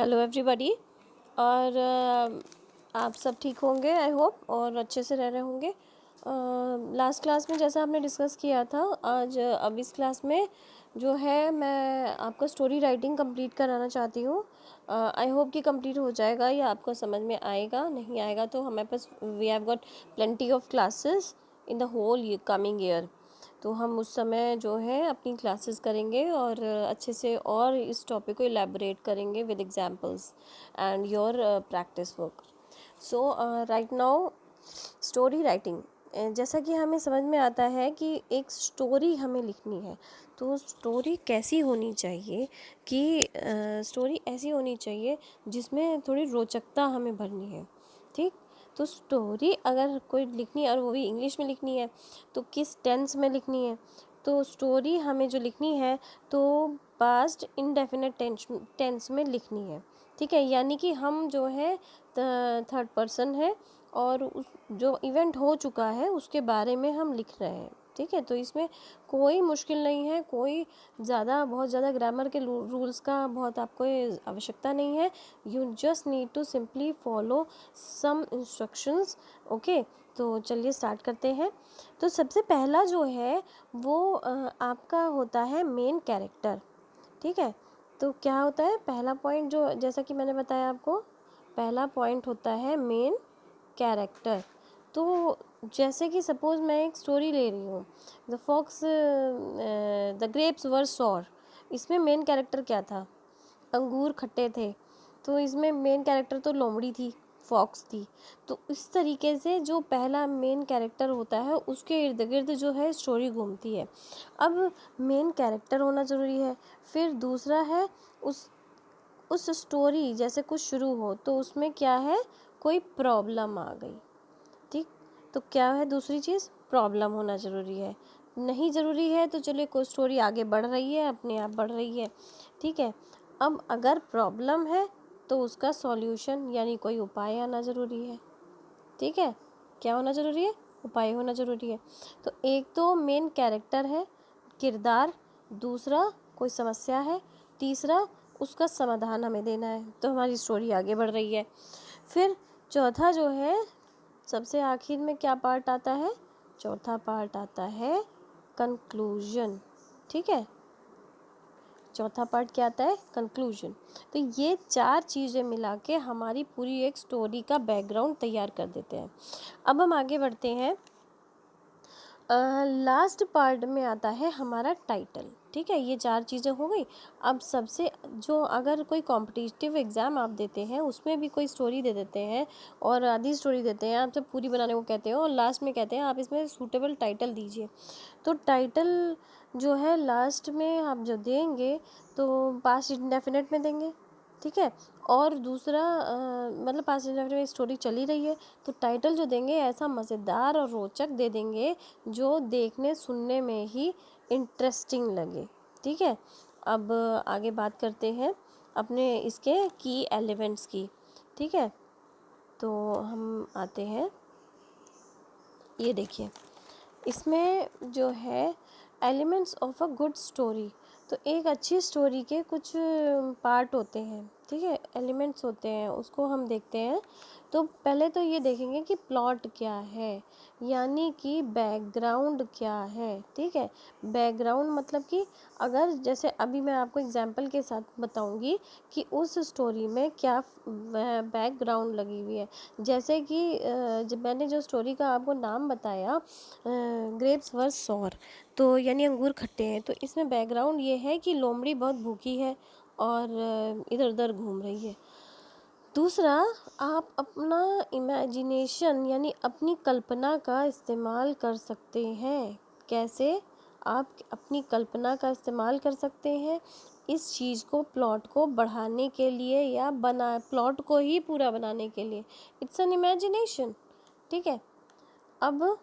Hello everybody. और आप सब ठीक होंगे आई होप, और अच्छे से रह रहे होंगे। लास्ट क्लास में जैसा आपने डिस्कस किया था, आज अब इस क्लास में जो है मैं आपका स्टोरी राइटिंग कंप्लीट कराना चाहती हूँ। आई होप कि कंप्लीट हो जाएगा या आपको समझ में आएगा। नहीं आएगा तो हमारे पास we have got plenty of classes in the whole coming year. तो हम उस समय जो है अपनी क्लासेस करेंगे और अच्छे से और इस टॉपिक को इलेबोरेट करेंगे with examples and your practice work. So right now story writing, जैसा कि हमें समझ में आता है कि एक स्टोरी हमें लिखनी है, तो स्टोरी कैसी होनी चाहिए कि स्टोरी ऐसी होनी चाहिए जिसमें थोड़ी रोचकता हमें भरनी है। ठीक, तो स्टोरी अगर कोई लिखनी है और वो भी इंग्लिश में लिखनी है तो किस टेंस में लिखनी है। तो स्टोरी हमें जो लिखनी है तो पास्ट इंडेफिनिट टेंस में लिखनी है। ठीक है, यानी कि हम जो है थर्ड पर्सन है और उस जो इवेंट हो चुका है उसके बारे में हम लिख रहे हैं। ठीक है, तो इसमें कोई मुश्किल नहीं है, कोई बहुत ज़्यादा ग्रामर के रूल्स का बहुत आपको आवश्यकता नहीं है। You just need to simply follow some instructions. Okay, तो चलिए स्टार्ट करते हैं। तो सबसे पहला जो है वो आपका होता है मेन कैरेक्टर। ठीक है, तो क्या होता है पहला पॉइंट, जो जैसा कि मैंने बताया आपको, पहला पॉइंट होता है मेन कैरेक्टर। तो जैसे कि सपोज़ मैं एक स्टोरी ले रही हूँ, the fox the grapes were sour. इसमें मेन कैरेक्टर क्या था? अंगूर खट्टे थे। तो इसमें मेन कैरेक्टर तो लोमड़ी थी, फॉक्स थी। तो इस तरीके से जो पहला मेन कैरेक्टर होता है उसके इर्द गिर्द जो है स्टोरी घूमती है। अब मेन कैरेक्टर होना ज़रूरी है। फिर दूसरा है उस स्टोरी जैसे कुछ शुरू हो तो उसमें क्या है, कोई प्रॉब्लम आ गई। ठीक, तो क्या है दूसरी चीज़, प्रॉब्लम होना ज़रूरी है। नहीं ज़रूरी है तो चलिए कोई स्टोरी आगे बढ़ रही है, अपने आप बढ़ रही है। ठीक है, अब अगर प्रॉब्लम है तो उसका सॉल्यूशन यानी कोई उपाय आना ज़रूरी है। ठीक है, क्या होना ज़रूरी है, उपाय होना ज़रूरी है। तो एक तो मेन कैरेक्टर है, किरदार, दूसरा कोई समस्या है, तीसरा उसका समाधान हमें देना है, तो हमारी स्टोरी आगे बढ़ रही है। फिर चौथा जो है, सबसे आखिर में क्या पार्ट आता है, चौथा पार्ट आता है कंक्लूजन। ठीक है, चौथा पार्ट क्या आता है, कंक्लूजन। तो ये चार चीज़ें मिला के हमारी पूरी एक स्टोरी का बैकग्राउंड तैयार कर देते हैं। अब हम आगे बढ़ते हैं। लास्ट पार्ट में आता है हमारा टाइटल। ठीक है, ये चार चीज़ें हो गई। अब सबसे जो अगर कोई कॉम्पिटिटिव एग्ज़ाम आप देते हैं उसमें भी कोई स्टोरी दे देते हैं और आधी स्टोरी देते हैं, आपसे पूरी बनाने को कहते हैं और लास्ट में कहते हैं आप इसमें सूटेबल टाइटल दीजिए। तो टाइटल जो है लास्ट में आप जो देंगे तो पास्ट इंडेफिनिट में देंगे। ठीक है, और दूसरा मतलब पास्ट इंडेफिनिट में स्टोरी चली रही है तो टाइटल जो देंगे ऐसा मज़ेदार और रोचक दे देंगे जो देखने सुनने में ही इंटरेस्टिंग लगे। ठीक है, अब आगे बात करते हैं अपने इसके की एलिमेंट्स की। ठीक है, तो हम आते हैं, ये देखिए इसमें जो है elements of a good story. तो एक अच्छी स्टोरी के कुछ पार्ट होते हैं। ठीक है, एलिमेंट्स होते हैं, उसको हम देखते हैं। तो पहले तो ये देखेंगे कि प्लॉट क्या है, यानी कि बैकग्राउंड क्या है। ठीक है, बैकग्राउंड मतलब कि अगर जैसे अभी मैं आपको एग्जांपल के साथ बताऊंगी कि उस स्टोरी में क्या बैकग्राउंड लगी हुई है। जैसे कि जब मैंने जो स्टोरी का आपको नाम बताया, ग्रेप्स वर सॉर, तो यानी अंगूर खट्टे हैं, तो इसमें बैकग्राउंड ये है कि लोमड़ी बहुत भूखी है और इधर उधर घूम रही है। दूसरा, आप अपना इमेजिनेशन यानी अपनी कल्पना का इस्तेमाल कर सकते हैं। कैसे? आप अपनी कल्पना का इस्तेमाल कर सकते हैं इस चीज़ को, प्लॉट को बढ़ाने के लिए या प्लॉट को ही पूरा बनाने के लिए। It's an imagination. ठीक है, अब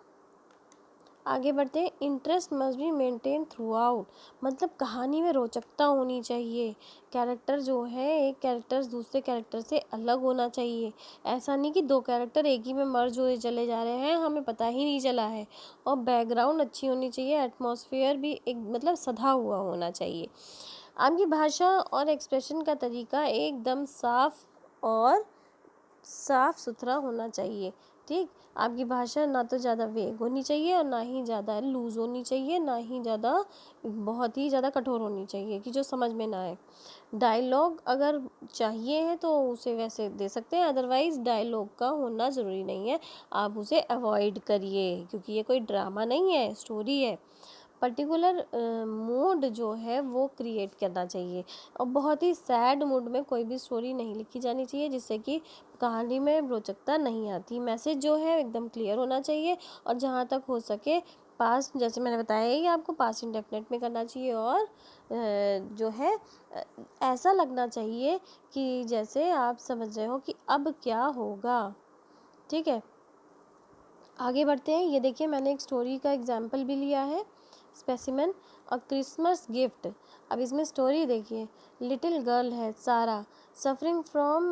आगे बढ़ते हैं। Interest must be maintain through out, मतलब कहानी में रोचकता होनी चाहिए। कैरेक्टर जो है, एक कैरेक्टर दूसरे कैरेक्टर से अलग होना चाहिए। ऐसा नहीं कि दो कैरेक्टर एक ही में मर्ज हुए चले जा रहे हैं, हमें पता ही नहीं चला है। और बैकग्राउंड अच्छी होनी चाहिए, एटमॉस्फेयर भी एक मतलब सधा हुआ होना चाहिए। आपकी भाषा और एक्सप्रेशन का तरीका एकदम साफ सुथरा होना चाहिए। ठीक, आपकी भाषा ना तो ज़्यादा वेग होनी चाहिए और ना ही ज़्यादा लूज़ होनी चाहिए, ना ही ज़्यादा बहुत ही ज़्यादा कठोर होनी चाहिए कि जो समझ में ना आए। डायलॉग अगर चाहिए है तो उसे वैसे दे सकते हैं, अदरवाइज़ डायलॉग का होना ज़रूरी नहीं है, आप उसे अवॉइड करिए, क्योंकि ये कोई ड्रामा नहीं है, स्टोरी है। पर्टिकुलर मूड जो है वो क्रिएट करना चाहिए, और बहुत ही सैड मूड में कोई भी स्टोरी नहीं लिखी जानी चाहिए, जिससे कि कहानी में रोचकता नहीं आती। मैसेज जो है एकदम क्लियर होना चाहिए, और जहाँ तक हो सके पास्ट, जैसे मैंने बताया ही आपको, पास्ट इंडेफिनिट में करना चाहिए, और जो है ऐसा लगना चाहिए कि जैसे आप समझ रहे हो कि अब क्या होगा। ठीक है, आगे बढ़ते हैं। ये देखिए, मैंने एक स्टोरी का एग्जाम्पल भी लिया है, स्पेसिमेन, अ क्रिसमस गिफ्ट। अब इसमें स्टोरी देखिए, लिटिल गर्ल है सारा, suffering from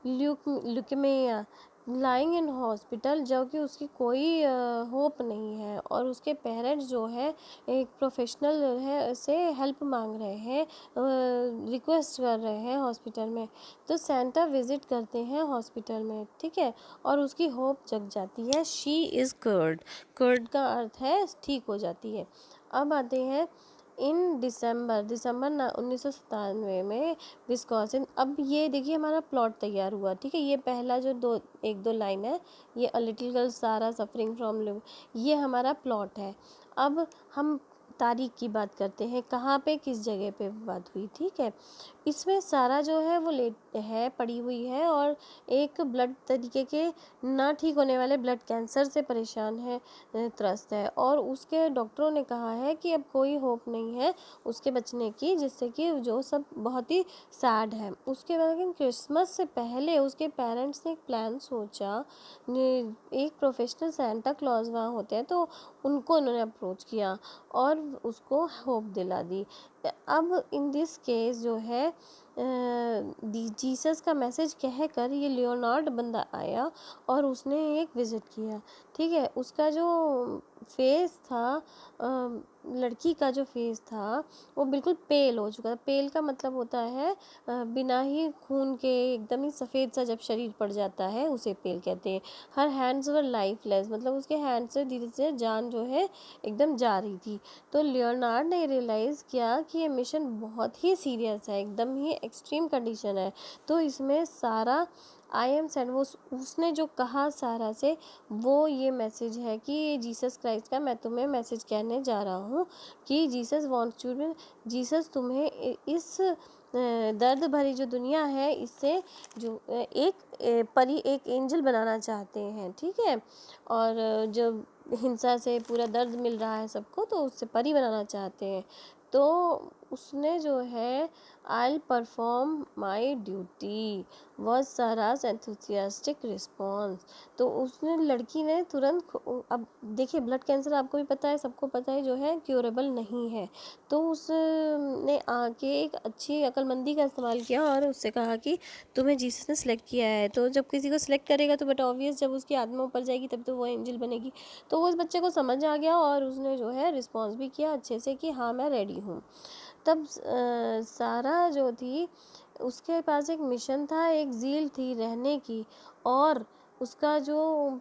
leukaemia, lying in hospital, जो कि उसकी कोई होप नहीं है, और उसके पेरेंट्स जो है एक प्रोफेशनल है से हेल्प मांग रहे हैं, रिक्वेस्ट कर रहे हैं हॉस्पिटल में। तो सेंटा विजिट करते हैं हॉस्पिटल में, ठीक है, और उसकी होप जग जाती है। शी इज़ कर्ड, कर्ड का अर्थ है ठीक हो जाती है। अब आते हैं इन दिसंबर ना 1997 में विस्कॉसिन। अब ये देखिए हमारा प्लॉट तैयार हुआ, ठीक है, ये पहला जो एक दो लाइन है, ये अ लिटिल गर्ल सारा सफरिंग फ्रॉम लिव, ये हमारा प्लॉट है। अब हम तारीख की बात करते हैं, कहाँ पे किस जगह पे बात हुई, ठीक है। इसमें सारा जो है वो लेट है, पड़ी हुई है, और एक ब्लड तरीके के ना ठीक होने वाले ब्लड कैंसर से परेशान है, त्रस्त है, और उसके डॉक्टरों ने कहा है कि अब कोई होप नहीं है उसके बचने की, जिससे कि जो सब बहुत ही सैड है। उसके बाद लेकिन क्रिसमस से पहले उसके पेरेंट्स ने एक प्लान सोचा, एक प्रोफेशनल सेंटा क्लॉज वहाँ होते हैं, तो उनको उन्होंने अप्रोच किया और उसको होप दिला दी। अब इन दिस केस जो है जीसस का मैसेज कह कर ये लियोनार्ड बंदा आया और उसने एक विज़िट किया, ठीक है। उसका जो फेस था, लड़की का जो फेस था वो बिल्कुल पेल हो चुका था। पेल का मतलब होता है बिना ही खून के एकदम ही सफ़ेद सा जब शरीर पड़ जाता है उसे पेल कहते हैं। हर हैंड्स वर लाइफलेस, मतलब उसके हैंड से धीरे से जान जो है एकदम जा रही थी। तो लियोनार्ड ने रियलाइज़ किया कि ये मिशन बहुत ही सीरियस है, एकदम ही एक्सट्रीम कंडीशन है। तो इसमें सारा आई एम सेंट, वो उसने जो कहा सारा से, वो ये मैसेज है कि जीसस क्राइस्ट का मैं तुम्हें मैसेज कहने जा रहा हूँ कि जीसस वॉन्ट्स यू, जीसस तुम्हें इस दर्द भरी जो दुनिया है इससे जो एक परी, एक एंजल बनाना चाहते हैं, ठीक है। और जब हिंसा से पूरा दर्द मिल रहा है सबको, तो उससे परी बनाना चाहते हैं। तो उसने जो है I perform my duty was Sarah's enthusiastic response. तो उसने, लड़की ने तुरंत, अब देखिए ब्लड कैंसर आपको भी पता है, सबको पता है, जो है क्योरेबल नहीं है। तो उसने आके एक अच्छी अक्लमंदी का इस्तेमाल किया और उससे कहा कि तुम्हें जीसस ने सेलेक्ट किया है। तो जब किसी को सिलेक्ट करेगा तो बट ऑब्वियस, जब उसकी आत्मा ऊपर जाएगी तब तो वो एंजल बनेगी। तो वो उस बच्चे को समझ आ गया और उसने जो है रिस्पॉन्स भी किया अच्छे से कि हाँ मैं रेडी हूँ। तब सारा जो थी उसके पास एक मिशन था, एक ज़ील थी रहने की, और उसका जो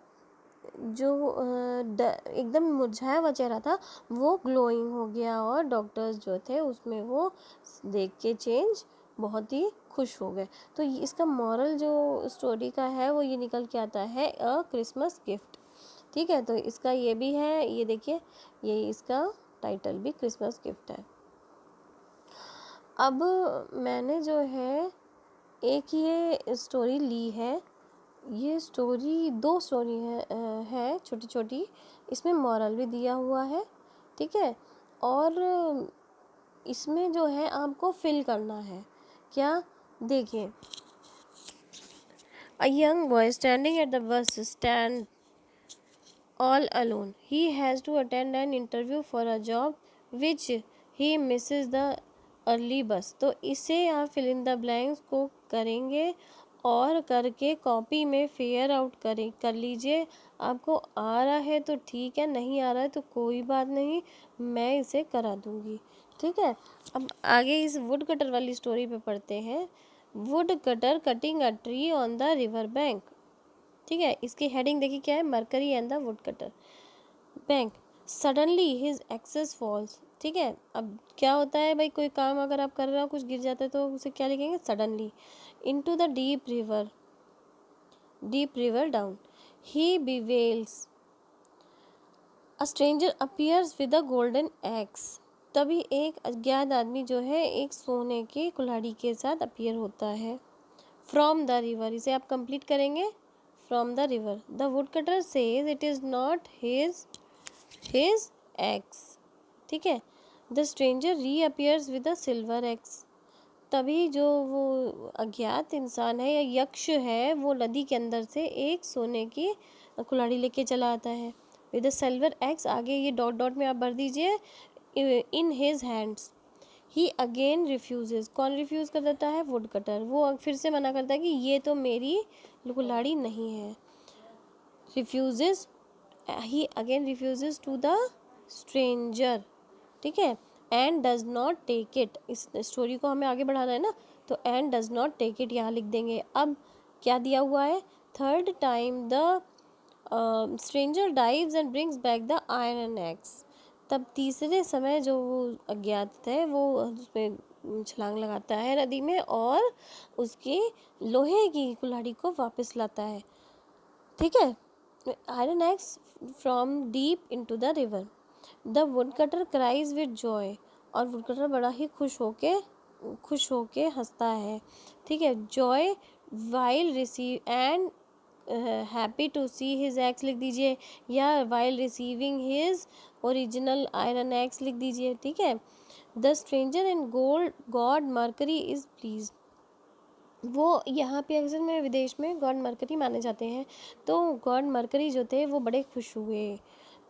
जो एकदम मुरझाया हुआ चेहरा था वो ग्लोइंग हो गया, और डॉक्टर्स जो थे उसमें वो देख के चेंज बहुत ही खुश हो गए। तो इसका मॉरल जो स्टोरी का है वो ये निकल के आता है, अ क्रिसमस गिफ्ट, ठीक है। तो इसका ये भी है, ये देखिए, ये इसका टाइटल भी क्रिसमस गिफ्ट है। अब मैंने जो है एक ये स्टोरी ली है, ये स्टोरी, दो स्टोरी है छोटी छोटी, इसमें मॉरल भी दिया हुआ है, ठीक है। और इसमें जो है आपको फिल करना है, क्या, देखिए, a young boy standing at the bus stand all alone. He has to attend an interview for a job which he misses the early bus. तो इसे आप fill in the blanks को करेंगे और करके कॉपी में फेयर आउट कर लीजिए। आपको आ रहा है तो ठीक है, नहीं आ रहा है तो कोई बात नहीं, मैं इसे करा दूँगी, ठीक है। अब आगे इस वुड कटर वाली स्टोरी पे पढ़ते हैं। Wood cutter cutting a tree on the river bank. ठीक है, इसकी हेडिंग देखिए क्या है, Mercury and the wood cutter bank. Suddenly his axes falls. ठीक है, अब क्या होता है भाई, कोई काम अगर आप कर रहे हो कुछ गिर जाता है तो उसे क्या लिखेंगे, suddenly. Into the deep river down. He bewails. A stranger appears with a golden axe. तभी एक अज्ञात आदमी जो है एक सोने की कुल्हाड़ी के साथ अपीयर होता है। फ्रॉम द रिवर, इसे आप कंप्लीट करेंगे, from the river. The wood cutter says it is not his axe. ठीक है, the stranger reappears with a silver axe. तभी जो वो अज्ञात इंसान है या यक्ष है वो नदी के अंदर से एक सोने की कुल्हाड़ी लेके चला आता है। विद अ सिल्वर एक्स, आगे ये डॉट डॉट में आप भर दीजिए, in his hands. He again refuses. कौन रिफ्यूज़ कर देता है, वुड कटर। वो फिर से मना करता है कि ये तो मेरी कुल्हाड़ी नहीं है। Refuses, he again refuses to the stranger. ठीक है, and does not take it. इस स्टोरी को हमें आगे बढ़ाना है ना, तो and does not take it यहाँ लिख देंगे। अब क्या दिया हुआ है, third time the stranger dives and brings back the iron axe. तब तीसरे समय जो वो अज्ञात है वो उसमें छलांग लगाता है नदी में और उसकी लोहे की कुल्हाड़ी को वापस लाता है। ठीक है, iron axe from deep into the river. The wood cutter cries with joy. और वुड कटर बड़ा ही खुश होके हंसता है। ठीक है, joy while receive and happy to see his axe लिख दीजिए, या while receiving his original iron axe लिख दीजिए। ठीक है, the stranger and gold god Mercury is please. वो यहाँ पे अक्सर में विदेश में गॉड मरकरी माने जाते हैं, तो गॉड मरकरी जो थे वो बड़े खुश हुए।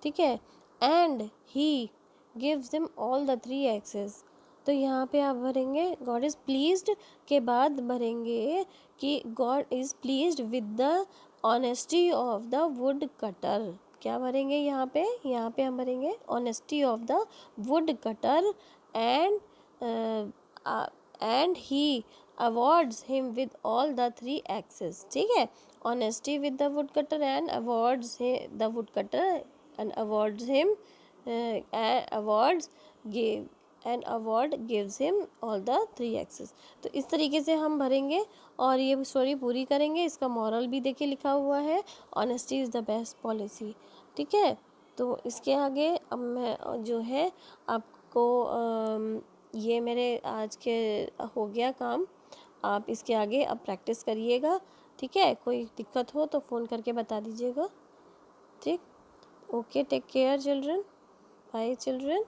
ठीक है, and he gives them all the 3 axes. तो यहाँ पे आप भरेंगे गॉड इज़ प्लीज्ड के बाद भरेंगे कि god is pleased with the honesty of the wood cutter. क्या भरेंगे यहाँ पे हम भरेंगे honesty of the wood cutter and he awards him with all the 3 axes. ठीक है, honesty with the wood cutter and awards the wood cutter and awards him awards give and award gives him all the 3 axes. तो इस तरीके से हम भरेंगे और ये स्टोरी पूरी करेंगे। इसका मॉरल भी देखिए लिखा हुआ है, honesty is the best policy. ठीक है, तो इसके आगे अब मैं जो है आपको ये मेरे आज के हो गया काम। आप इसके आगे अब प्रैक्टिस करिएगा। ठीक है, कोई दिक्कत हो तो फ़ोन करके बता दीजिएगा। ठीक, okay, take care children, bye children.